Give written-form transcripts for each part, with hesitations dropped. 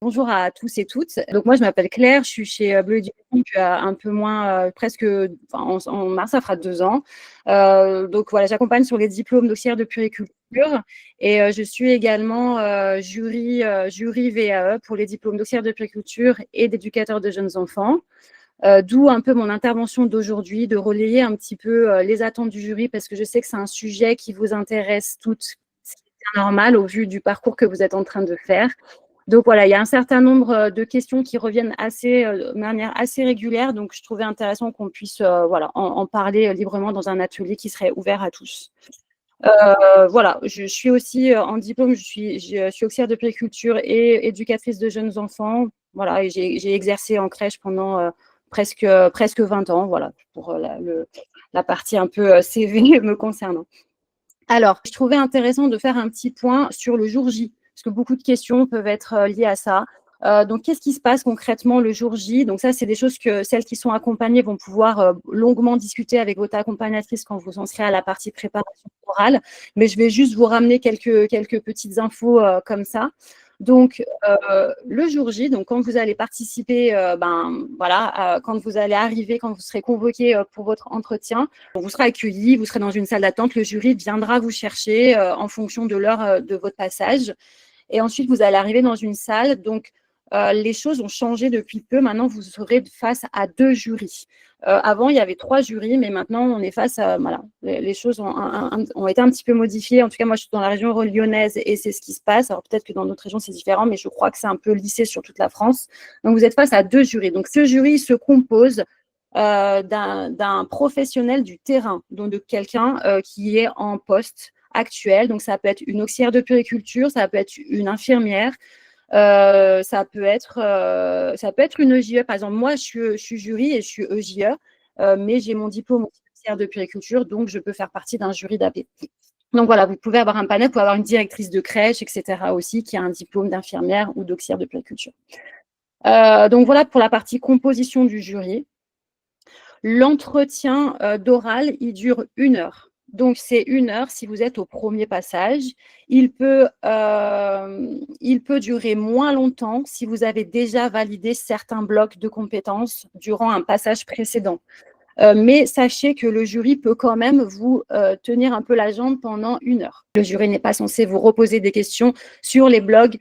Bonjour à tous et toutes. Donc moi, je m'appelle Claire, je suis chez Bleu Éducation depuis un peu moins, presque, en mars, ça fera 2 ans. Donc voilà, j'accompagne sur les diplômes d'auxiliaire de puériculture et je suis également jury VAE pour les diplômes d'auxiliaire de puériculture et d'éducateur de jeunes enfants. D'où un peu mon intervention d'aujourd'hui, de relayer un petit peu les attentes du jury, parce que je sais que c'est un sujet qui vous intéresse toutes, ce qui est bien normal au vu du parcours que vous êtes en train de faire. Donc voilà, il y a un certain nombre de questions qui reviennent de manière assez régulière, donc je trouvais intéressant qu'on puisse en parler librement dans un atelier qui serait ouvert à tous. Voilà, je suis aussi en diplôme, je suis auxiliaire de puériculture et éducatrice de jeunes enfants. Voilà, et j'ai exercé en crèche pendant presque 20 ans, voilà, pour la partie un peu CV me concernant. Alors, je trouvais intéressant de faire un petit point sur le jour J, parce que beaucoup de questions peuvent être liées à ça. Donc, qu'est-ce qui se passe concrètement le jour J? Donc ça, c'est des choses que celles qui sont accompagnées vont pouvoir longuement discuter avec votre accompagnatrice quand vous en serez à la partie préparation orale. Mais je vais juste vous ramener quelques petites infos comme ça. Donc, le jour J, donc quand vous allez participer, quand vous allez arriver, quand vous serez convoqué pour votre entretien, vous serez accueilli, vous serez dans une salle d'attente, le jury viendra vous chercher en fonction de l'heure de votre passage. Et ensuite, vous allez arriver dans une salle. Donc, les choses ont changé depuis peu. Maintenant, vous serez face à 2 jurys. Avant, il y avait 3 jurys, mais maintenant, on est face à… Voilà, les choses ont été un petit peu modifiées. En tout cas, moi, je suis dans la région lyonnaise et c'est ce qui se passe. Alors, peut-être que dans d'autres régions, c'est différent, mais je crois que c'est un peu lissé sur toute la France. Donc, vous êtes face à 2 jurys. Donc, ce jury se compose d'un professionnel du terrain, donc de quelqu'un qui est en poste actuel. Donc, ça peut être une auxiliaire de puériculture, ça peut être une infirmière, ça peut être une EJE. Par exemple, moi, je suis jury et je suis EJE, mais j'ai mon diplôme auxiliaire de puériculture, donc je peux faire partie d'un jury d'AP. Donc voilà, vous pouvez avoir un panel, vous pouvez avoir une directrice de crèche, etc. aussi, qui a un diplôme d'infirmière ou d'auxiliaire de puériculture. Donc voilà pour la partie composition du jury. L'entretien d'oral, il dure 1 heure. Donc, c'est 1 heure si vous êtes au premier passage. Il peut durer moins longtemps si vous avez déjà validé certains blocs de compétences durant un passage précédent. Mais sachez que le jury peut quand même vous tenir un peu la jambe pendant 1 heure. Le jury n'est pas censé vous reposer des questions sur les blocs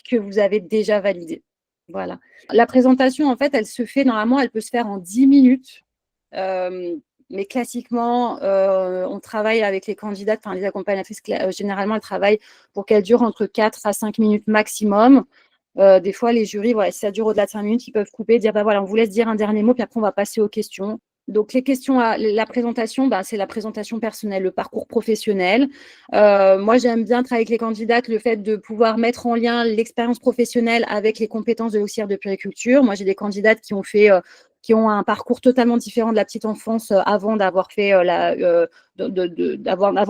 que vous avez déjà validés. Voilà. La présentation, en fait, normalement, elle peut se faire en 10 minutes. Mais classiquement, on travaille avec les candidates, enfin les accompagnatrices, généralement, elles travaillent pour qu'elles durent entre 4 à 5 minutes maximum. Des fois, les jurys, voilà, si ça dure au-delà de 5 minutes, ils peuvent couper, dire, voilà, on vous laisse dire un dernier mot, puis après, on va passer aux questions. Donc, les questions, la présentation, c'est la présentation personnelle, le parcours professionnel. Moi, j'aime bien travailler avec les candidates, le fait de pouvoir mettre en lien l'expérience professionnelle avec les compétences de l'auxiliaire de puériculture. Moi, j'ai des candidates qui ont un parcours totalement différent de la petite enfance avant d'avoir fait avant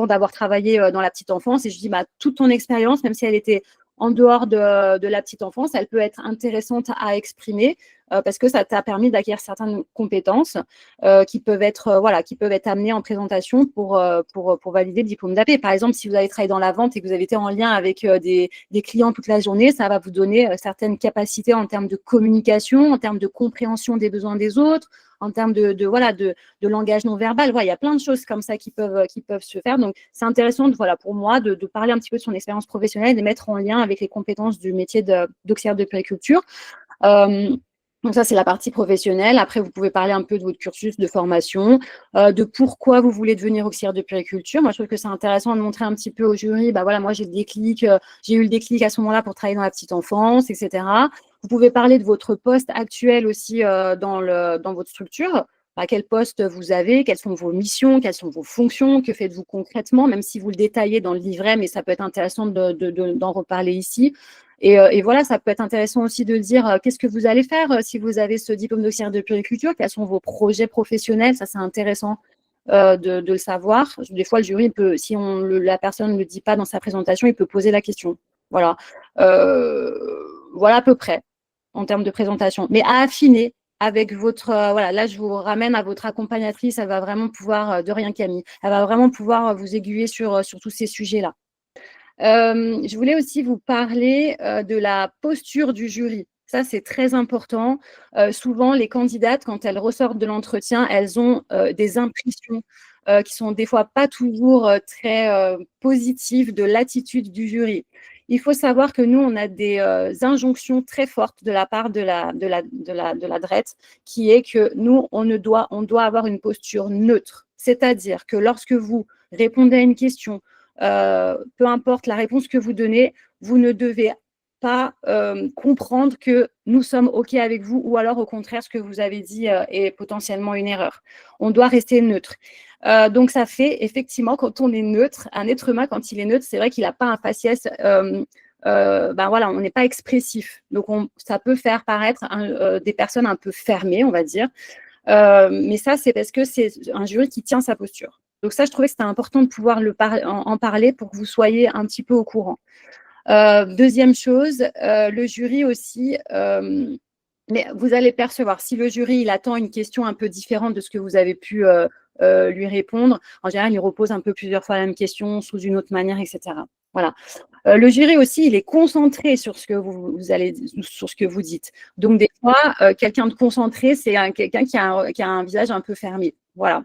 d'avoir travaillé dans la petite enfance. Et je dis, toute ton expérience, même si elle était en dehors de la petite enfance, elle peut être intéressante à exprimer parce que ça t'a permis d'acquérir certaines compétences qui peuvent être amenées en présentation pour valider le diplôme d'AP. Par exemple, si vous avez travaillé dans la vente et que vous avez été en lien avec des clients toute la journée, ça va vous donner certaines capacités en termes de communication, en termes de compréhension des besoins des autres, en termes de langage non verbal. Voilà, il y a plein de choses comme ça qui peuvent se faire. Donc, c'est intéressant pour moi de parler un petit peu de son expérience professionnelle et de mettre en lien avec les compétences du métier d'auxiliaire de puériculture. Donc ça, c'est la partie professionnelle. Après, vous pouvez parler un peu de votre cursus de formation, de pourquoi vous voulez devenir auxiliaire de puériculture. Moi, je trouve que c'est intéressant de montrer un petit peu au jury, moi, j'ai eu le déclic à ce moment-là pour travailler dans la petite enfance, etc. Vous pouvez parler de votre poste actuel aussi dans votre structure. Quel poste vous avez, quelles sont vos missions, quelles sont vos fonctions, que faites-vous concrètement, même si vous le détaillez dans le livret, mais ça peut être intéressant d'en reparler ici. Et voilà, ça peut être intéressant aussi de dire qu'est-ce que vous allez faire si vous avez ce diplôme d'auxiliaire de puériculture, quels sont vos projets professionnels, ça c'est intéressant de le savoir. Des fois, le jury peut, si la personne ne le dit pas dans sa présentation, il peut poser la question. Voilà, voilà à peu près en termes de présentation, mais à affiner avec votre… là, je vous ramène à votre accompagnatrice, elle va vraiment pouvoir, de rien Camille, elle va vraiment pouvoir vous aiguiller sur tous ces sujets-là. Je voulais aussi vous parler de la posture du jury. Ça, c'est très important. Souvent, les candidates, quand elles ressortent de l'entretien, elles ont des impressions qui sont des fois pas toujours très positives de l'attitude du jury. Il faut savoir que nous, on a des injonctions très fortes de la part de la DRET, qui est que nous, on doit avoir une posture neutre. C'est-à-dire que lorsque vous répondez à une question, peu importe la réponse que vous donnez, vous ne devez pas comprendre que nous sommes OK avec vous, ou alors au contraire, ce que vous avez dit est potentiellement une erreur. On doit rester neutre. Donc ça fait effectivement, quand on est neutre, un être humain, quand il est neutre, c'est vrai qu'il n'a pas un faciès, ben voilà, on n'est pas expressif. Donc ça peut faire paraître des personnes un peu fermées, on va dire. Mais ça, c'est parce que c'est un jury qui tient sa posture. Donc ça, je trouvais que c'était important de pouvoir en parler pour que vous soyez un petit peu au courant. Deuxième chose, le jury aussi, mais vous allez percevoir, si le jury il attend une question un peu différente de ce que vous avez pu lui répondre, en général, il repose un peu plusieurs fois la même question sous une autre manière, etc. Voilà. Le jury aussi, il est concentré sur ce que sur ce que vous dites. Donc, des fois, quelqu'un de concentré, c'est quelqu'un qui a un visage un peu fermé. Voilà.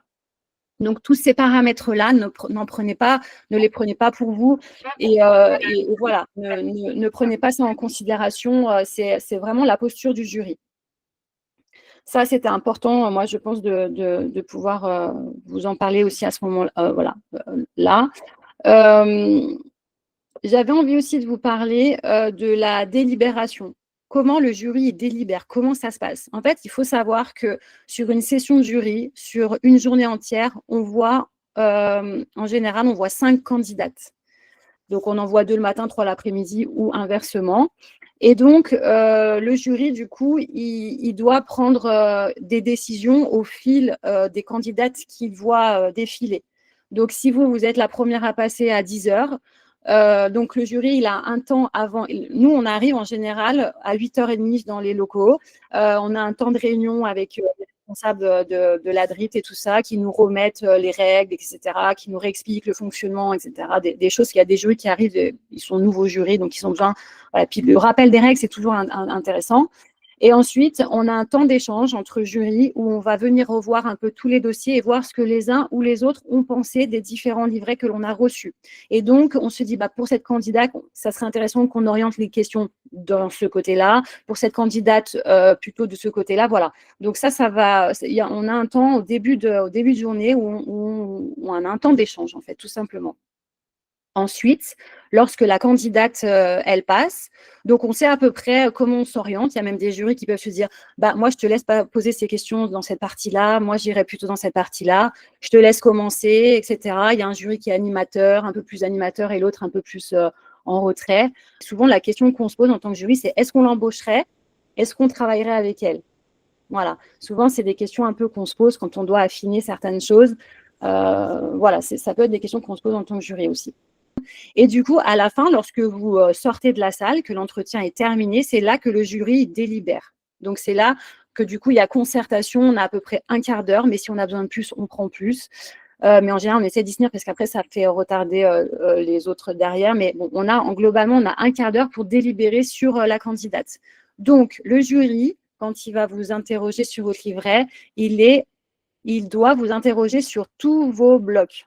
Donc, tous ces paramètres-là, ne les prenez pas pour vous. Et voilà, ne prenez pas ça en considération. C'est vraiment la posture du jury. Ça, c'était important, moi, je pense, de pouvoir vous en parler aussi à ce moment-là. Voilà, là. J'avais envie aussi de vous parler de la délibération. Comment le jury délibère? Comment ça se passe? En fait, il faut savoir que sur une session de jury, sur une journée entière, en général, on voit 5 candidates. Donc, on en voit 2 le matin, 3 l'après-midi ou inversement. Et donc, le jury, du coup, il doit prendre des décisions au fil des candidates qu'il voit défiler. Donc, si vous êtes la première à passer à 10 heures, donc le jury, il a un temps avant. Nous, on arrive en général à 8h30 dans les locaux. On a un temps de réunion avec les responsables de la DRIT et tout ça, qui nous remettent les règles, etc., qui nous réexpliquent le fonctionnement, etc. Des choses qu'il y a des jurys qui arrivent, ils sont nouveaux jurys, donc ils ont besoin. Voilà. Puis le rappel des règles, c'est toujours intéressant. Et ensuite, on a un temps d'échange entre jurys où on va venir revoir un peu tous les dossiers et voir ce que les uns ou les autres ont pensé des différents livrets que l'on a reçus. Et donc, on se dit, pour cette candidate, ça serait intéressant qu'on oriente les questions dans ce côté-là. Pour cette candidate, plutôt de ce côté-là. Voilà. Donc ça va. On a un temps au début de journée où on a un temps d'échange, en fait, tout simplement. Ensuite, lorsque la candidate, elle passe, donc on sait à peu près comment on s'oriente. Il y a même des jurys qui peuvent se dire, moi, je te laisse pas poser ces questions dans cette partie-là, moi, j'irai plutôt dans cette partie-là, je te laisse commencer, etc. Il y a un jury qui est animateur, un peu plus animateur, et l'autre un peu plus en retrait. Souvent, la question qu'on se pose en tant que jury, c'est est-ce qu'on l'embaucherait? Est-ce qu'on travaillerait avec elle? Voilà. Souvent, c'est des questions un peu qu'on se pose quand on doit affiner certaines choses. Voilà, ça peut être des questions qu'on se pose en tant que jury aussi. Et du coup, à la fin, lorsque vous sortez de la salle, que l'entretien est terminé, c'est là que le jury délibère. Donc, c'est là que du coup, il y a concertation. On a à peu près un quart d'heure, mais si on a besoin de plus, on prend plus. Mais en général, on essaie d'y tenir parce qu'après, ça fait retarder les autres derrière. Mais bon, globalement, on a un quart d'heure pour délibérer sur la candidate. Donc, le jury, quand il va vous interroger sur votre livret, il doit vous interroger sur tous vos blocs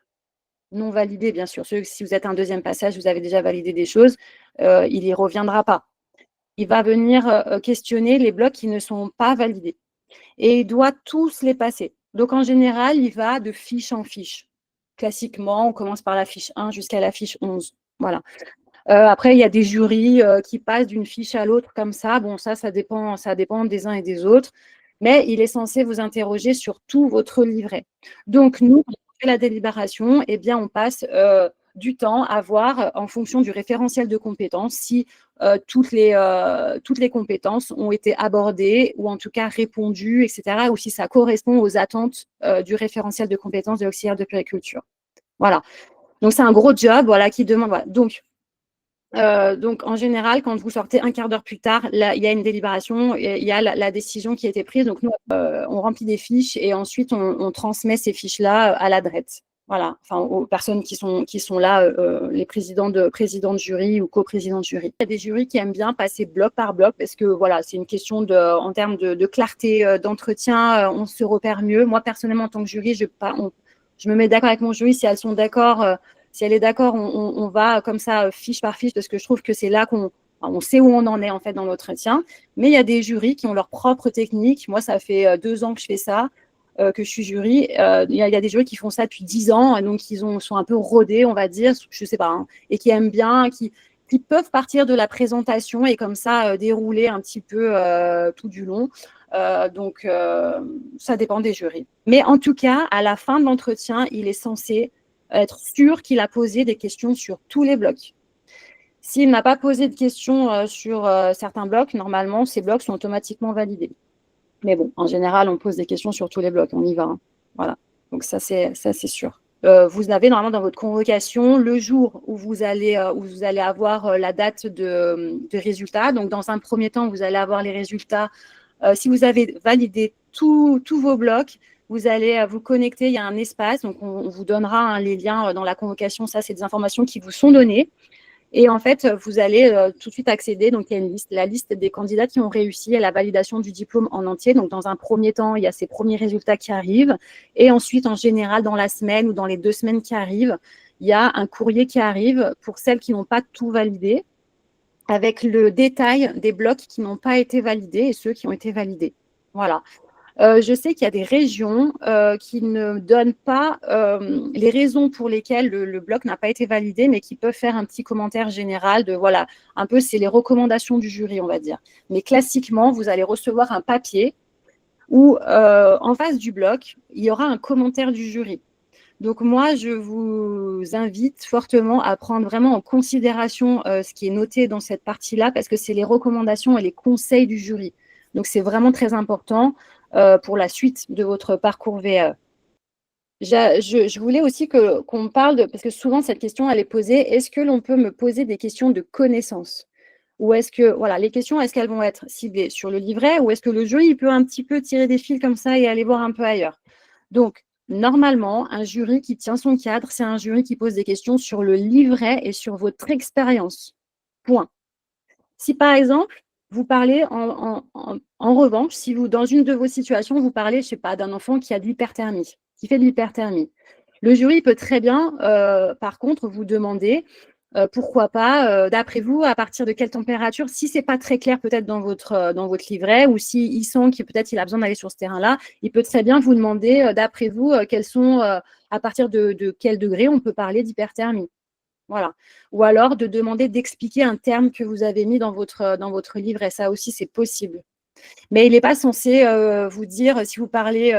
non validés, bien sûr. Si vous êtes un deuxième passage, vous avez déjà validé des choses, il n'y reviendra pas. Il va venir questionner les blocs qui ne sont pas validés. Et il doit tous les passer. Donc, en général, il va de fiche en fiche. Classiquement, on commence par la fiche 1 jusqu'à la fiche 11. Voilà. Après, il y a des jurys qui passent d'une fiche à l'autre comme ça. Bon, ça dépend des uns et des autres. Mais il est censé vous interroger sur tout votre livret. Donc, nous, quand on fait la délibération, eh bien, on passe du temps à voir, en fonction du référentiel de compétences, si toutes les compétences ont été abordées ou en tout cas répondues, etc., ou si ça correspond aux attentes du référentiel de compétences de l'auxiliaire de puériculture. Voilà. Donc, c'est un gros job, voilà, qui demande. Voilà. Donc, en général, quand vous sortez un quart d'heure plus tard, là, il y a une délibération, il y a la décision qui a été prise. Donc, nous, on remplit des fiches et ensuite, on transmet ces fiches-là à la DRET. Voilà, enfin aux personnes qui sont là, les présidents de jury ou coprésidents de jury. Il y a des jurys qui aiment bien passer bloc par bloc parce que voilà, c'est une question en termes de clarté d'entretien, on se repère mieux. Moi, personnellement, en tant que jury, je me mets d'accord avec mon jury. Si elles sont d'accord, si elle est d'accord, on va comme ça, fiche par fiche, parce que je trouve que c'est là on sait où on en est en fait dans l'entretien. Mais il y a des jurys qui ont leur propre technique. Moi, ça fait 2 ans que je fais ça. Que je suis jury. Il y a des jurys qui font ça depuis 10 ans, donc sont un peu rodés, on va dire, je sais pas, hein, et qui aiment bien, qui peuvent partir de la présentation et comme ça dérouler un petit peu tout du long. Donc, ça dépend des jurys. Mais en tout cas, à la fin de l'entretien, il est censé être sûr qu'il a posé des questions sur tous les blocs. S'il n'a pas posé de questions sur certains blocs, normalement, ces blocs sont automatiquement validés. Mais bon, en général, on pose des questions sur tous les blocs, on y va. Hein. Voilà. Donc ça, c'est sûr. Vous avez normalement dans votre convocation le jour où vous allez avoir la date de résultats. Donc, dans un premier temps, vous allez avoir les résultats. Si vous avez validé tous vos blocs, vous allez vous connecter. Il y a un espace. Donc, on vous donnera les liens dans la convocation. Ça, c'est des informations qui vous sont données. Et en fait, vous allez tout de suite accéder, donc il y a une liste, la liste des candidats qui ont réussi à la validation du diplôme en entier. Donc, dans un premier temps, il y a ces premiers résultats qui arrivent. Et ensuite, en général, dans la semaine ou dans les 2 semaines qui arrivent, il y a un courrier qui arrive pour celles qui n'ont pas tout validé, avec le détail des blocs qui n'ont pas été validés et ceux qui ont été validés. Voilà. Je sais qu'il y a des régions qui ne donnent pas les raisons pour lesquelles le bloc n'a pas été validé, mais qui peuvent faire un petit commentaire général de voilà, un peu c'est les recommandations du jury, on va dire. Mais classiquement, vous allez recevoir un papier où en face du bloc, il y aura un commentaire du jury. Donc moi, je vous invite fortement à prendre vraiment en considération ce qui est noté dans cette partie-là, parce que c'est les recommandations et les conseils du jury. Donc c'est vraiment très important pour la suite de votre parcours VAE. Je voulais aussi qu'on parle, parce que souvent cette question elle est posée, est-ce que l'on peut me poser des questions de connaissances? Ou est-ce que, voilà, les questions, est-ce qu'elles vont être ciblées sur le livret ou est-ce que le jury il peut un petit peu tirer des fils comme ça et aller voir un peu ailleurs? Donc, normalement, un jury qui tient son cadre, c'est un jury qui pose des questions sur le livret et sur votre expérience. Point. Si par exemple, vous parlez en revanche, si vous, dans une de vos situations, vous parlez, je ne sais pas, d'un enfant qui a de l'hyperthermie, qui fait de l'hyperthermie, le jury peut très bien, par contre, vous demander pourquoi pas, d'après vous, à partir de quelle température, si ce n'est pas très clair peut-être dans votre livret, ou s'il sent qu'il peut-être il a besoin d'aller sur ce terrain-là, il peut très bien vous demander, d'après vous, quels sont, à partir de quel degré on peut parler d'hyperthermie. Voilà. Ou alors de demander d'expliquer un terme que vous avez mis dans votre livret. Ça aussi, c'est possible. Mais il n'est pas censé vous dire, si vous parlez,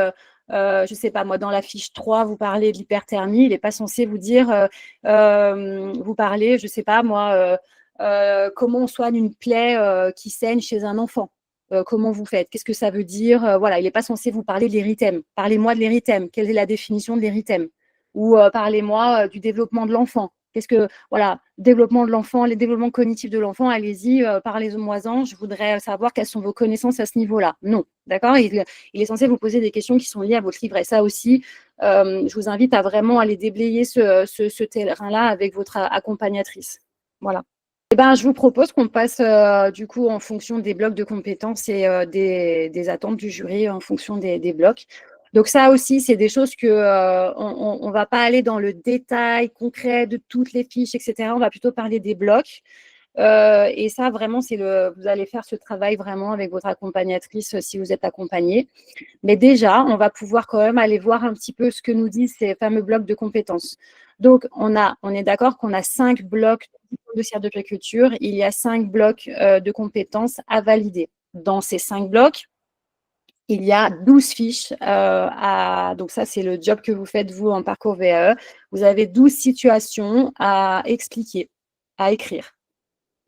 je ne sais pas moi, dans la fiche 3, vous parlez de l'hyperthermie, il n'est pas censé vous dire, vous parlez, je ne sais pas moi, comment on soigne une plaie qui saigne chez un enfant. Comment vous faites? Qu'est-ce que ça veut dire? Voilà, il n'est pas censé vous parler de l'érythème. Parlez-moi de l'érythème. Quelle est la définition de l'érythème? Ou parlez-moi du développement de l'enfant. Qu'est-ce que, voilà, développement de l'enfant, les développements cognitifs de l'enfant, allez-y, parlez-moi-en, je voudrais savoir quelles sont vos connaissances à ce niveau-là. Non, d'accord, il est censé vous poser des questions qui sont liées à votre livret. Ça aussi, je vous invite à vraiment aller déblayer ce terrain-là avec votre accompagnatrice. Voilà. Eh ben, je vous propose qu'on passe du coup en fonction des blocs de compétences et des attentes du jury en fonction des blocs. Donc ça aussi, c'est des choses que on va pas aller dans le détail concret de toutes les fiches, etc. On va plutôt parler des blocs. Et ça, vraiment, vous allez faire ce travail vraiment avec votre accompagnatrice si vous êtes accompagné. Mais déjà, on va pouvoir quand même aller voir un petit peu ce que nous disent ces fameux blocs de compétences. Donc, on est d'accord qu'on a 5 blocs de dossier de préculture. Il y a 5 blocs de compétences à valider. Dans ces 5 blocs, il y a 12 fiches. Donc ça, c'est le job que vous faites, vous, en parcours VAE. Vous avez 12 situations à expliquer, à écrire,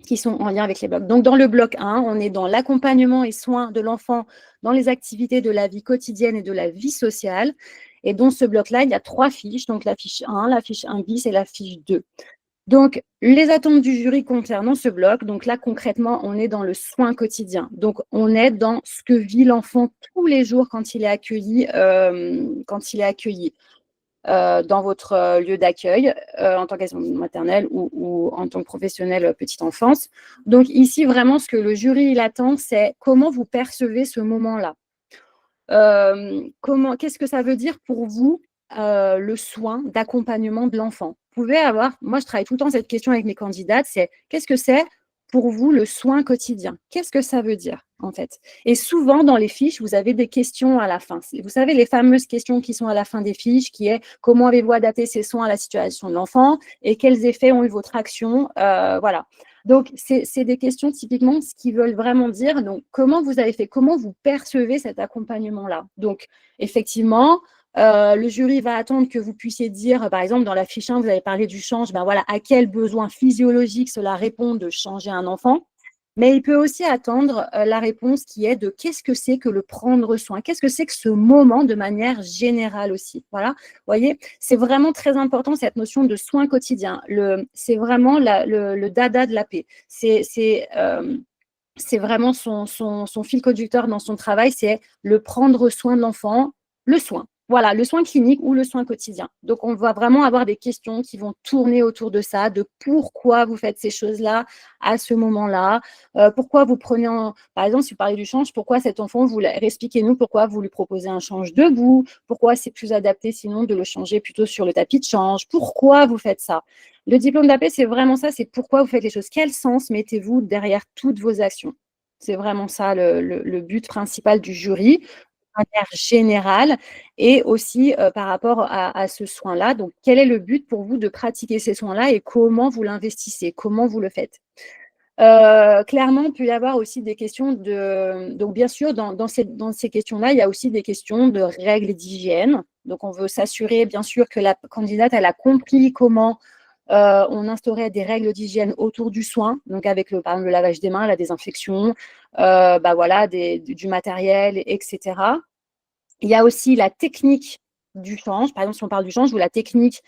qui sont en lien avec les blocs. Donc, dans le bloc 1, on est dans l'accompagnement et soins de l'enfant dans les activités de la vie quotidienne et de la vie sociale. Et dans ce bloc-là, il y a 3 fiches, donc la fiche 1, la fiche 1 bis et la fiche 2. Donc, les attentes du jury concernant ce bloc, donc là, concrètement, on est dans le soin quotidien. Donc, on est dans ce que vit l'enfant tous les jours quand il est accueilli. dans votre lieu d'accueil en tant qu'assistante maternelle ou en tant que professionnel petite enfance. Donc ici, vraiment, ce que le jury il attend, c'est comment vous percevez ce moment-là. Qu'est-ce que ça veut dire pour vous le soin d'accompagnement de l'enfant? Vous pouvez avoir, moi je travaille tout le temps cette question avec mes candidates, c'est qu'est-ce que c'est pour vous le soin quotidien? Qu'est-ce que ça veut dire en fait? Et souvent dans les fiches, vous avez des questions à la fin. Vous savez les fameuses questions qui sont à la fin des fiches, qui est comment avez-vous adapté ces soins à la situation de l'enfant et quels effets ont eu votre action? Voilà. Donc, c'est des questions typiquement ce qu'ils veulent vraiment dire. Donc, comment vous avez fait? Comment vous percevez cet accompagnement-là? Donc, effectivement, le jury va attendre que vous puissiez dire, par exemple, dans la fiche 1, vous avez parlé du change, ben voilà, à quel besoin physiologique cela répond de changer un enfant. Mais il peut aussi attendre la réponse qui est de qu'est-ce que c'est que le prendre soin? Qu'est-ce que c'est que ce moment de manière générale aussi? Voilà, vous voyez, c'est vraiment très important cette notion de soin quotidien. C'est vraiment le dada de la paix. C'est vraiment son fil conducteur dans son travail, c'est le prendre soin de l'enfant, le soin. Voilà, le soin clinique ou le soin quotidien. Donc, on va vraiment avoir des questions qui vont tourner autour de ça, de pourquoi vous faites ces choses-là à ce moment-là, pourquoi vous prenez, par exemple, si vous parlez du change, pourquoi cet enfant, expliquez-nous pourquoi vous lui proposez un change debout, pourquoi c'est plus adapté sinon de le changer plutôt sur le tapis de change, pourquoi vous faites ça. Le diplôme d'AP, c'est vraiment ça, c'est pourquoi vous faites les choses. Quel sens mettez-vous derrière toutes vos actions? C'est vraiment ça le but principal du jury, de manière générale, et aussi par rapport à ce soin-là. Donc, quel est le but pour vous de pratiquer ces soins-là et comment vous l'investissez? Comment vous le faites? Clairement, il peut y avoir aussi des questions de… Donc, bien sûr, dans ces questions-là, il y a aussi des questions de règles d'hygiène. Donc, on veut s'assurer, bien sûr, que la candidate, elle a compris comment on instaurait des règles d'hygiène autour du soin, donc avec par exemple, le lavage des mains, la désinfection, bah voilà, du matériel, etc. Il y a aussi la technique du change. Par exemple, si on parle du change, ou la technique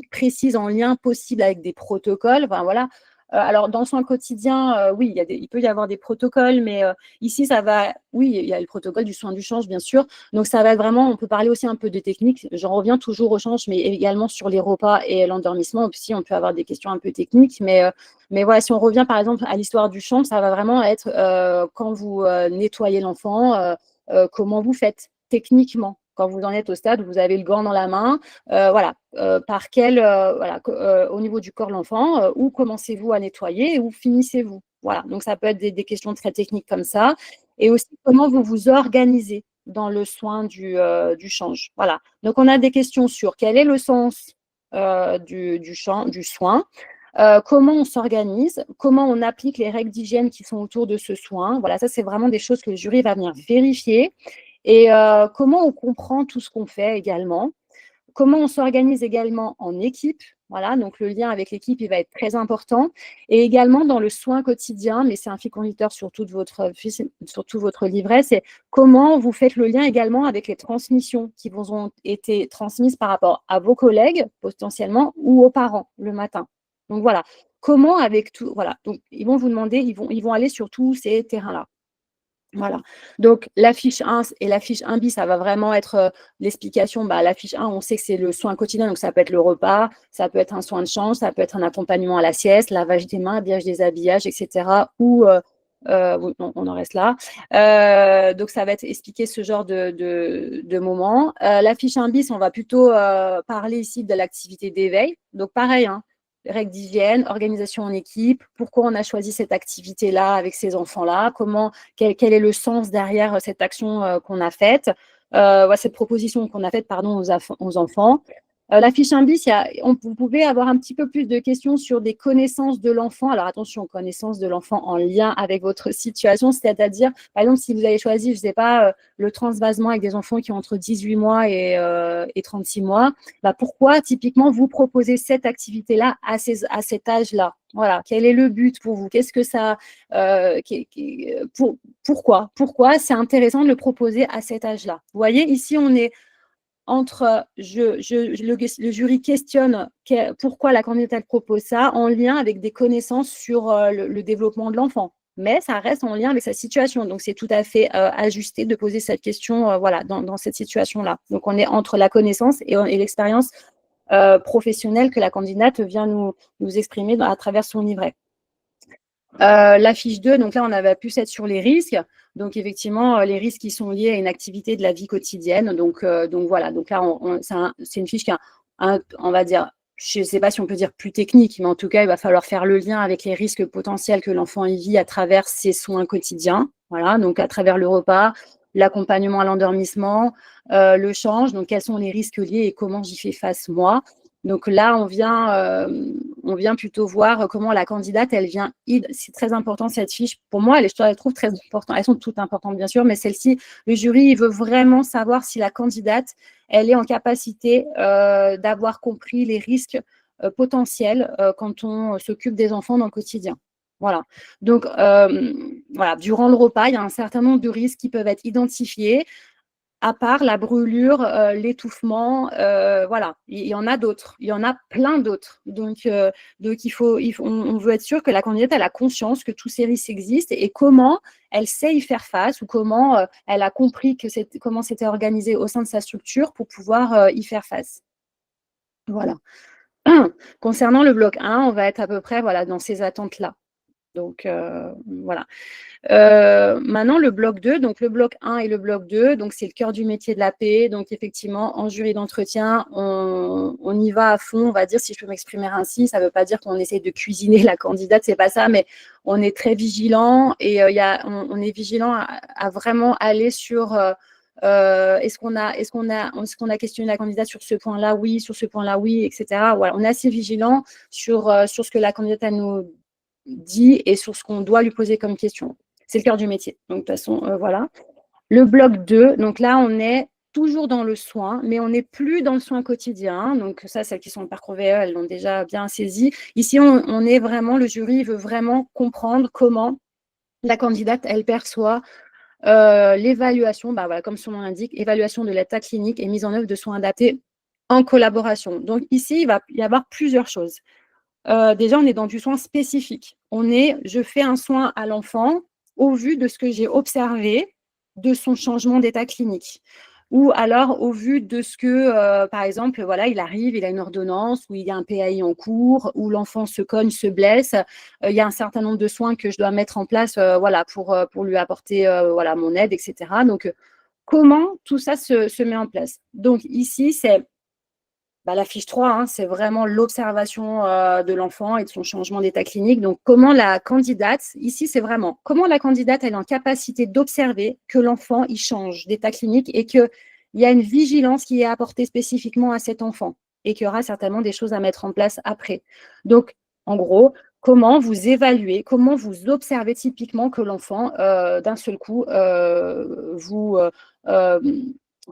précise en lien possible avec des protocoles. Enfin, voilà. Alors, dans le soin quotidien, oui, il peut y avoir des protocoles, mais ici, oui, il y a le protocole du soin du change, bien sûr. Donc, ça va vraiment, on peut parler aussi un peu de technique. J'en reviens toujours au change, mais également sur les repas et l'endormissement. Aussi, on peut avoir des questions un peu techniques, mais voilà, si on revient par exemple à l'histoire du change, ça va vraiment être quand vous nettoyez l'enfant, comment vous faites techniquement quand vous en êtes au stade où vous avez le gant dans la main, voilà, au niveau du corps de l'enfant, où commencez-vous à nettoyer et où finissez-vous? Voilà, donc ça peut être des questions très techniques comme ça. Et aussi, comment vous vous organisez dans le soin du change. Voilà, donc on a des questions sur quel est le sens du soin, comment on s'organise, comment on applique les règles d'hygiène qui sont autour de ce soin. Voilà, ça, c'est vraiment des choses que le jury va venir vérifier. Et comment on comprend tout ce qu'on fait également. Comment on s'organise également en équipe. Voilà, donc le lien avec l'équipe, il va être très important. Et également dans le soin quotidien, mais c'est un fil conducteur sur tout votre livret, c'est comment vous faites le lien également avec les transmissions qui vous ont été transmises par rapport à vos collègues, potentiellement, ou aux parents le matin. Donc voilà, comment avec tout… Voilà, donc ils vont vous demander, ils vont aller sur tous ces terrains-là. Voilà. Donc, la fiche 1 et la fiche 1 bis, ça va vraiment être l'explication. Bah, la fiche 1, on sait que c'est le soin quotidien, donc ça peut être le repas, ça peut être un soin de change, ça peut être un accompagnement à la sieste, lavage des mains, habillage des habillages, etc. Ou, oui, on en reste là. Donc, ça va être expliquer ce genre de moments. La fiche 1 bis, on va plutôt parler ici de l'activité d'éveil. Donc, pareil, hein, règles d'hygiène, organisation en équipe, pourquoi on a choisi cette activité-là avec ces enfants-là, quel est le sens derrière cette action qu'on a faite, cette proposition qu'on a faite aux enfants. La fiche 1 bis, vous pouvez avoir un petit peu plus de questions sur des connaissances de l'enfant. Alors attention, connaissances de l'enfant en lien avec votre situation, c'est-à-dire, par exemple, si vous avez choisi, je ne sais pas, le transvasement avec des enfants qui ont entre 18 mois et 36 mois, bah pourquoi typiquement vous proposez cette activité-là à cet âge-là? Voilà, quel est le but pour vous? Qu'est-ce que ça… pourquoi c'est intéressant de le proposer à cet âge-là? Vous voyez, ici, on est entre le jury questionne pourquoi la candidate propose ça en lien avec des connaissances sur le développement de l'enfant. mais ça reste en lien avec sa situation. Donc, c'est tout à fait ajusté de poser cette question voilà, dans cette situation-là. Donc, on est entre la connaissance et l'expérience professionnelle que la candidate vient nous exprimer à travers son livret. La fiche 2, donc là, on avait plus être sur les risques. Donc, effectivement, les risques qui sont liés à une activité de la vie quotidienne. Donc voilà. Donc là, c'est une fiche qui a, on va dire, je ne sais pas si on peut dire plus technique, mais en tout cas, il va falloir faire le lien avec les risques potentiels que l'enfant y vit à travers ses soins quotidiens. Voilà, donc à travers le repas, l'accompagnement à l'endormissement, le change. Donc, quels sont les risques liés et comment j'y fais face moi. Donc là, on vient plutôt voir comment la candidate, elle vient. C'est très important cette fiche. Pour moi, je la trouve très importante. Elles sont toutes importantes, bien sûr, mais celle-ci, le jury, il veut vraiment savoir si la candidate, elle est en capacité d'avoir compris les risques potentiels quand on s'occupe des enfants dans le quotidien. Voilà. Donc, voilà, durant le repas, il y a un certain nombre de risques qui peuvent être identifiés. À part la brûlure, l'étouffement, voilà, il y en a d'autres, il y en a plein d'autres. Donc on veut être sûr que la candidate elle a conscience que tous ces risques existent et comment elle sait y faire face ou comment elle a compris comment c'était organisé au sein de sa structure pour pouvoir y faire face. Voilà. Concernant le bloc 1, on va être à peu près voilà, dans ces attentes-là. Donc voilà. Maintenant, le bloc 2, donc le bloc 1 et le bloc 2, donc c'est le cœur du métier de la paix. Donc effectivement, en jury d'entretien, on y va à fond, on va dire, si je peux m'exprimer ainsi. Ça ne veut pas dire qu'on essaie de cuisiner la candidate, c'est pas ça, mais on est très vigilant et on est vigilant à vraiment aller sur est-ce qu'on a questionné la candidate sur ce point-là, oui, sur ce point-là, oui, etc. Voilà, on est assez vigilant sur ce que la candidate nous dit et sur ce qu'on doit lui poser comme question. C'est le cœur du métier. Donc, de toute façon, voilà. Le bloc 2, donc là, on est toujours dans le soin, mais on n'est plus dans le soin quotidien. Donc, ça, celles qui sont au parcours VE, elles l'ont déjà bien saisi. Ici, on est vraiment, le jury veut vraiment comprendre comment la candidate, elle perçoit l'évaluation, bah, voilà, comme son nom l'indique, évaluation de l'état clinique et mise en œuvre de soins adaptés en collaboration. Donc, ici, il va y avoir plusieurs choses. Déjà, on est dans du soin spécifique. Je fais un soin à l'enfant au vu de ce que j'ai observé de son changement d'état clinique. Ou alors au vu de ce que, par exemple, voilà, il arrive, il a une ordonnance, ou il y a un PAI en cours, où l'enfant se cogne, se blesse. Il y a un certain nombre de soins que je dois mettre en place voilà, pour lui apporter voilà, mon aide, etc. Donc, comment tout ça se met en place? Donc, ici, c'est la fiche 3, hein, c'est vraiment l'observation de l'enfant et de son changement d'état clinique. Donc, comment la candidate, ici, c'est vraiment comment la candidate elle est en capacité d'observer que l'enfant il change d'état clinique et qu'il y a une vigilance qui est apportée spécifiquement à cet enfant et qu'il y aura certainement des choses à mettre en place après. Donc, en gros, comment vous évaluez, comment vous observez typiquement que l'enfant, d'un seul coup,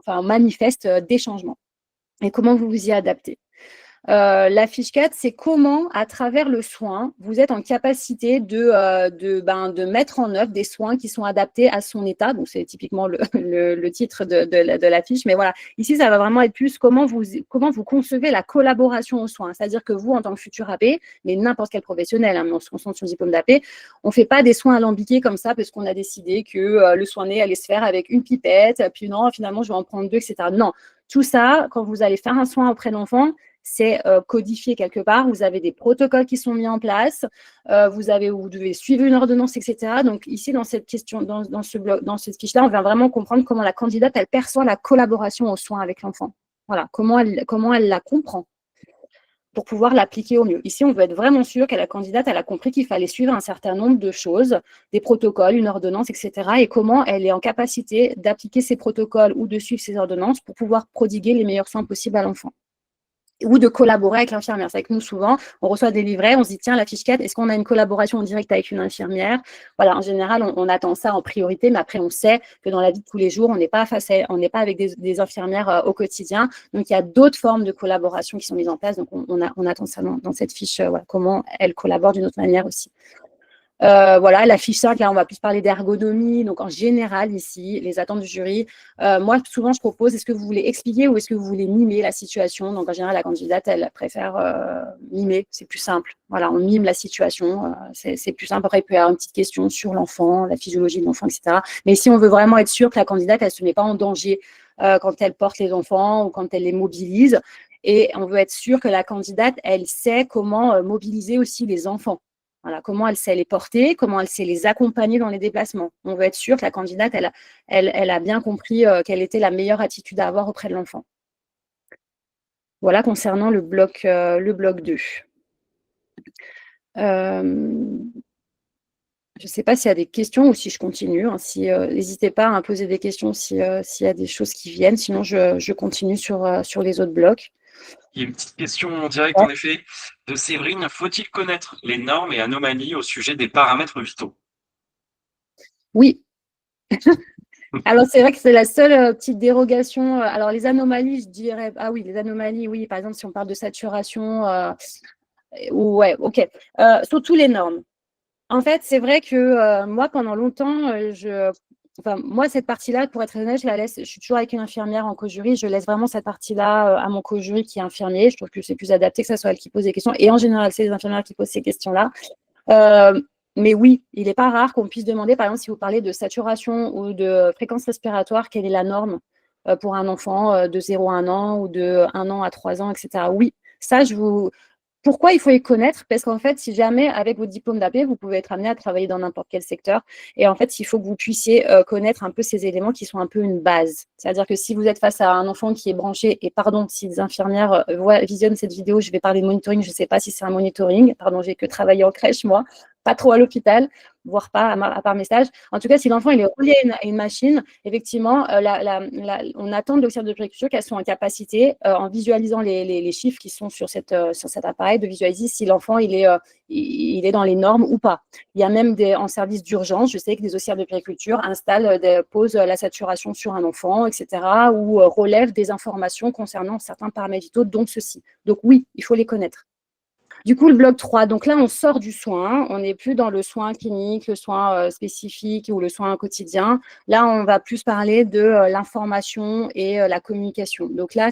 manifeste des changements et comment vous vous y adaptez. La fiche 4, c'est comment, à travers le soin, vous êtes en capacité de mettre en œuvre des soins qui sont adaptés à son état. Donc, c'est typiquement le titre de la fiche. Mais voilà, ici, ça va vraiment être plus comment vous concevez la collaboration aux soins. C'est-à-dire que vous, en tant que futur AP, mais n'importe quel professionnel, hein, mais on se concentre sur le diplôme d'AP, on ne fait pas des soins alambiqués comme ça parce qu'on a décidé que le soin-né allait se faire avec une pipette, puis non, finalement, je vais en prendre deux, etc. Non, tout ça, quand vous allez faire un soin auprès de l'enfant, c'est codifié quelque part. Vous avez des protocoles qui sont mis en place. Vous devez suivre une ordonnance, etc. Donc ici, dans cette question, dans cette fiche-là, on va vraiment comprendre comment la candidate elle perçoit la collaboration aux soins avec l'enfant. Voilà, comment elle la comprend pour pouvoir l'appliquer au mieux. Ici, on veut être vraiment sûr que la candidate elle a compris qu'il fallait suivre un certain nombre de choses, des protocoles, une ordonnance, etc. Et comment elle est en capacité d'appliquer ces protocoles ou de suivre ces ordonnances pour pouvoir prodiguer les meilleurs soins possibles à l'enfant. Ou de collaborer avec l'infirmière. C'est que nous, souvent, on reçoit des livrets, on se dit, tiens, la fiche 4, est-ce qu'on a une collaboration en direct avec une infirmière? Voilà, en général, on attend ça en priorité, mais après, on sait que dans la vie de tous les jours, on n'est pas avec des infirmières au quotidien. Donc, il y a d'autres formes de collaboration qui sont mises en place. Donc, on attend ça dans cette fiche, voilà, comment elles collaborent d'une autre manière aussi. Voilà, la fiche 5, là, on va plus parler d'ergonomie. Donc, en général, ici, les attentes du jury, moi, souvent, je propose, est-ce que vous voulez expliquer ou est-ce que vous voulez mimer la situation? Donc, en général, la candidate, elle préfère mimer, c'est plus simple. Voilà, on mime la situation, c'est plus simple. Après, il peut y avoir une petite question sur l'enfant, la physiologie de l'enfant, etc. Mais si on veut vraiment être sûr que la candidate, elle ne se met pas en danger quand elle porte les enfants ou quand elle les mobilise, et on veut être sûr que la candidate, elle sait comment mobiliser aussi les enfants. Voilà, comment elle sait les porter, comment elle sait les accompagner dans les déplacements. On veut être sûr que la candidate, elle a bien compris quelle était la meilleure attitude à avoir auprès de l'enfant. Voilà concernant le bloc 2. Je ne sais pas s'il y a des questions ou si je continue. Hein, n'hésitez pas à poser des questions s'il y a des choses qui viennent. Sinon, je continue sur les autres blocs. Il y a une petite question en direct, en effet, de Séverine. Faut-il connaître les normes et anomalies au sujet des paramètres vitaux? Oui. Alors, c'est vrai que c'est la seule petite dérogation. Alors, les anomalies, je dirais… Ah oui, les anomalies, oui. Par exemple, si on parle de saturation… ouais, OK. Surtout les normes. En fait, c'est vrai que moi, pendant longtemps, moi, cette partie-là, pour être honnête, je la laisse. Je suis toujours avec une infirmière en co-jury. Je laisse vraiment cette partie-là à mon co-jury qui est infirmier. Je trouve que c'est plus adapté que ce soit elle qui pose des questions. Et en général, c'est les infirmières qui posent ces questions-là. Mais oui, il n'est pas rare qu'on puisse demander, par exemple, si vous parlez de saturation ou de fréquence respiratoire, quelle est la norme pour un enfant de 0 à 1 an ou de 1 an à 3 ans, etc. Oui, ça, Pourquoi il faut les connaître? Parce qu'en fait, si jamais, avec votre diplôme d'AP, vous pouvez être amené à travailler dans n'importe quel secteur. Et en fait, il faut que vous puissiez connaître un peu ces éléments qui sont un peu une base. C'est-à-dire que si vous êtes face à un enfant qui est branché, et pardon, si les infirmières visionnent cette vidéo, je vais parler de monitoring, je ne sais pas si c'est un monitoring. Pardon, j'ai que travaillé en crèche, moi, pas trop à l'hôpital, voire pas à part mes stages. En tout cas, si l'enfant il est relié à une machine, effectivement, on attend de l'auxiliaire de puériculture qu'elles sont en capacité, en visualisant les chiffres qui sont sur cet appareil, de visualiser si l'enfant il est dans les normes ou pas. Il y a même en service d'urgence, je sais que des auxiliaires de puériculture posent la saturation sur un enfant, etc., ou relèvent des informations concernant certains paramètres vitaux, dont ceci. Donc oui, il faut les connaître. Du coup, le bloc 3, donc là, on sort du soin. On n'est plus dans le soin clinique, le soin spécifique ou le soin quotidien. Là, on va plus parler de l'information et la communication. Donc là,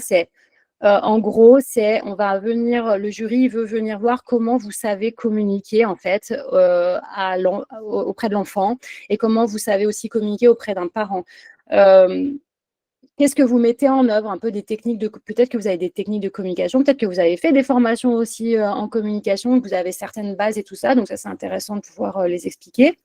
en gros, le jury veut venir voir comment vous savez communiquer, en fait, auprès de l'enfant et comment vous savez aussi communiquer auprès d'un parent. Qu'est-ce que vous mettez en œuvre? Un peu des techniques peut-être que vous avez des techniques de communication, peut-être que vous avez fait des formations aussi en communication, que vous avez certaines bases et tout ça. Donc ça, c'est intéressant de pouvoir les expliquer.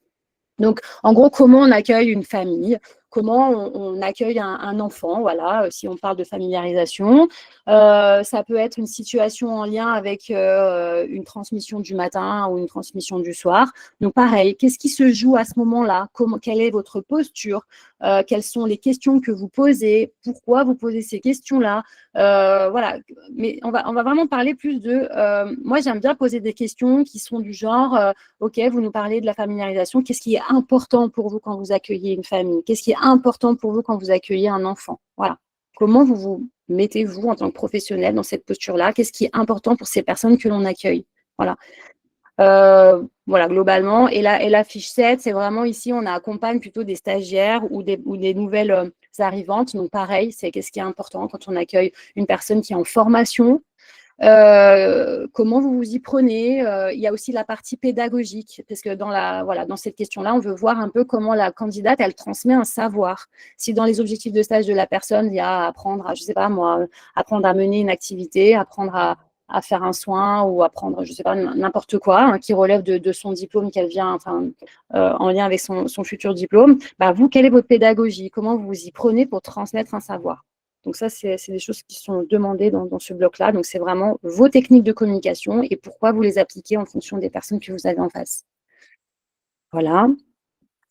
Donc, en gros, comment on accueille une famille, comment on accueille un enfant, voilà, si on parle de familiarisation. Ça peut être une situation en lien avec une transmission du matin ou une transmission du soir. Donc, pareil, qu'est-ce qui se joue à ce moment-là? Quelle est votre posture? Quelles sont les questions que vous posez? Pourquoi vous posez ces questions-là? Voilà, mais on va vraiment parler plus de… moi, j'aime bien poser des questions qui sont du genre… OK, vous nous parlez de la familiarisation. Qu'est-ce qui est important pour vous quand vous accueillez une famille? Qu'est-ce qui est important pour vous quand vous accueillez un enfant? Voilà. Comment vous mettez-vous en tant que professionnel dans cette posture-là? Qu'est-ce qui est important pour ces personnes que l'on accueille? Voilà. Voilà, globalement. Et la fiche 7, c'est vraiment ici, on accompagne plutôt des stagiaires ou des nouvelles arrivantes. Donc, pareil, c'est qu'est-ce qui est important quand on accueille une personne qui est en formation. Comment vous vous y prenez? Il y a aussi la partie pédagogique, parce que dans cette question-là, on veut voir un peu comment la candidate, elle transmet un savoir. Si dans les objectifs de stage de la personne, il y a apprendre à, je sais pas moi, apprendre à mener une activité, apprendre à faire un soin ou apprendre, je sais pas, n'importe quoi, hein, qui relève de son diplôme qu'elle vient, en lien avec son futur diplôme, bah, vous, quelle est votre pédagogie? Comment vous vous y prenez pour transmettre un savoir? Donc ça, c'est des choses qui sont demandées dans ce bloc-là. Donc, c'est vraiment vos techniques de communication et pourquoi vous les appliquez en fonction des personnes que vous avez en face. Voilà.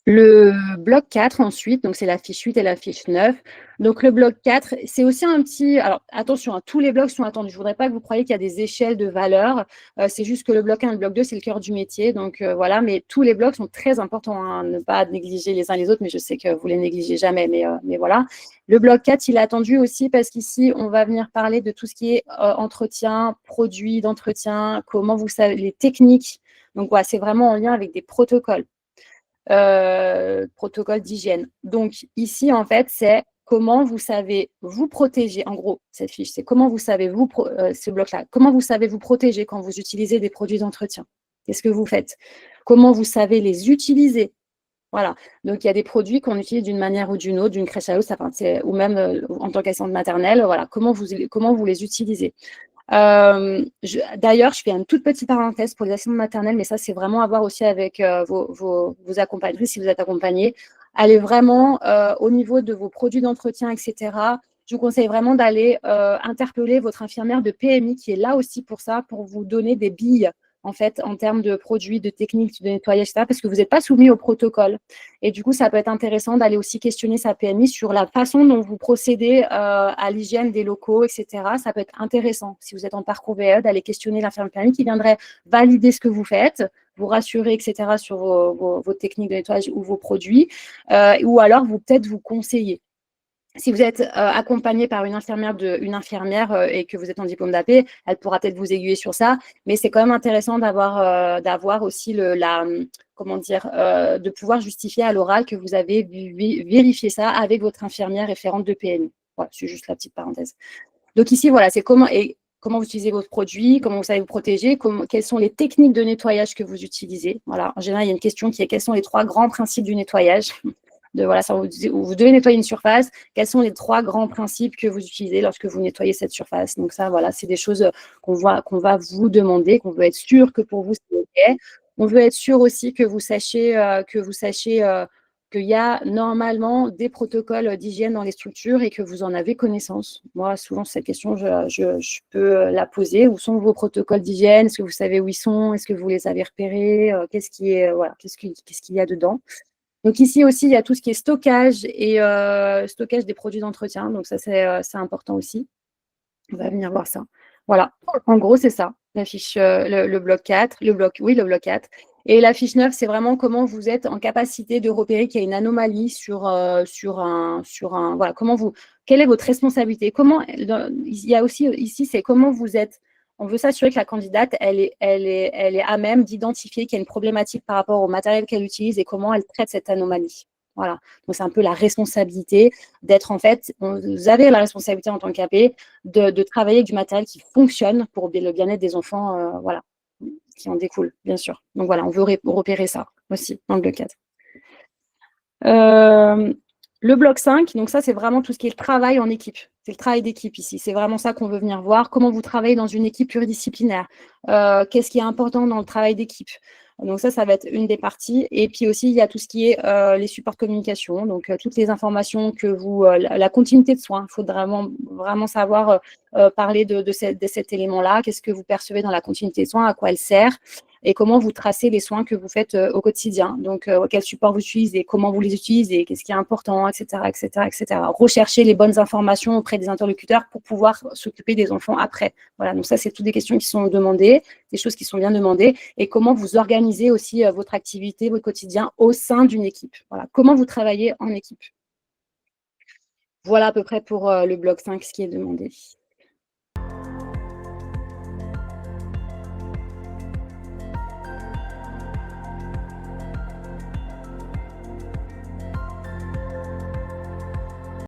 Le bloc 4 ensuite, donc c'est la fiche 8 et la fiche 9. Donc le bloc 4, c'est aussi un petit… Alors attention, hein, tous les blocs sont attendus. Je ne voudrais pas que vous croyiez qu'il y a des échelles de valeur. C'est juste que le bloc 1 et le bloc 2, c'est le cœur du métier. Donc voilà, mais tous les blocs sont très importants, hein, ne pas négliger les uns les autres, mais je sais que vous ne les négligez jamais. Mais voilà. Le bloc 4, il est attendu aussi parce qu'ici, on va venir parler de tout ce qui est entretien, produits d'entretien, comment vous savez, les techniques Donc, voilà, c'est vraiment en lien avec des protocoles. Protocole d'hygiène. Donc, ici, en fait, c'est comment vous savez vous protéger. En gros, cette fiche, c'est comment vous savez ce bloc-là, comment vous savez vous protéger quand vous utilisez des produits d'entretien. Qu'est-ce que vous faites? Comment vous savez les utiliser? Voilà. Donc, il y a des produits qu'on utilise d'une manière ou d'une autre, d'une crèche à l'autre, ou même en tant qu'assistante maternelle. Voilà. Comment vous les utilisez? D'ailleurs, je fais une toute petite parenthèse pour les assistantes maternelles, mais ça, c'est vraiment à voir aussi avec vos accompagnatrices, si vous êtes accompagné. Allez vraiment au niveau de vos produits d'entretien, etc. Je vous conseille vraiment d'aller interpeller votre infirmière de PMI qui est là aussi pour ça, pour vous donner des billes en fait, en termes de produits, de techniques de nettoyage, etc., parce que vous n'êtes pas soumis au protocole. Et du coup, ça peut être intéressant d'aller aussi questionner sa PMI sur la façon dont vous procédez à l'hygiène des locaux, etc. Ça peut être intéressant, si vous êtes en parcours VE, d'aller questionner l'infirmière PMI qui viendrait valider ce que vous faites, vous rassurer, etc., sur vos techniques de nettoyage ou vos produits, ou alors peut-être vous conseiller. Si vous êtes accompagné par une infirmière et que vous êtes en diplôme d'AP, elle pourra peut-être vous aiguiller sur ça, mais c'est quand même intéressant d'avoir aussi de pouvoir justifier à l'oral que vous avez vérifié ça avec votre infirmière référente de PMI. Voilà, c'est juste la petite parenthèse. Donc ici, voilà, c'est comment vous utilisez votre produit, comment vous savez vous protéger, quelles sont les techniques de nettoyage que vous utilisez. Voilà, en général, il y a une question qui est quels sont les 3 grands principes du nettoyage vous devez nettoyer une surface, quels sont les 3 grands principes que vous utilisez lorsque vous nettoyez cette surface. Donc ça, voilà, c'est des choses qu'on va vous demander, qu'on veut être sûr que pour vous, c'est OK. On veut être sûr aussi que vous sachiez qu'il y a normalement des protocoles d'hygiène dans les structures et que vous en avez connaissance. Moi, souvent, cette question, je peux la poser. Où sont vos protocoles d'hygiène? Est-ce que vous savez où ils sont? Est-ce que vous les avez repérés? Qu'est-ce qu'il y a dedans? Donc ici aussi, il y a tout ce qui est stockage et stockage des produits d'entretien. Donc ça, c'est important aussi. On va venir voir ça. Voilà. En gros, c'est ça. La fiche, le bloc 4, le bloc 4. Et la fiche 9, c'est vraiment comment vous êtes en capacité de repérer qu'il y a une anomalie sur un. Voilà, quelle est votre responsabilité? Il y a aussi ici, c'est comment vous êtes. On veut s'assurer que la candidate, elle est à même d'identifier qu'il y a une problématique par rapport au matériel qu'elle utilise et comment elle traite cette anomalie. Voilà. Donc, c'est un peu la responsabilité d'être en fait, vous avez la responsabilité en tant qu'AP de travailler avec du matériel qui fonctionne pour le bien-être des enfants, voilà, qui en découle, bien sûr. Donc, voilà, on veut repérer ça aussi dans le bloc 4. Le bloc 5, donc ça, c'est vraiment tout ce qui est le travail en équipe. C'est le travail d'équipe ici. C'est vraiment ça qu'on veut venir voir. Comment vous travaillez dans une équipe pluridisciplinaire? Qu'est-ce qui est important dans le travail d'équipe? Donc ça va être une des parties. Et puis aussi, il y a tout ce qui est les supports de communication. Donc, toutes les informations que la continuité de soins. Il faut vraiment savoir parler de cet élément-là. Qu'est-ce que vous percevez dans la continuité de soins? À quoi elle sert? Et comment vous tracez les soins que vous faites au quotidien. Donc, quels supports vous utilisez, comment vous les utilisez, qu'est-ce qui est important, etc., etc., etc. Rechercher les bonnes informations auprès des interlocuteurs pour pouvoir s'occuper des enfants après. Voilà, donc ça, c'est toutes des questions qui sont demandées, des choses qui sont bien demandées. Et comment vous organisez aussi votre activité, votre quotidien au sein d'une équipe. Voilà, comment vous travaillez en équipe. Voilà à peu près pour le bloc 5, ce qui est demandé.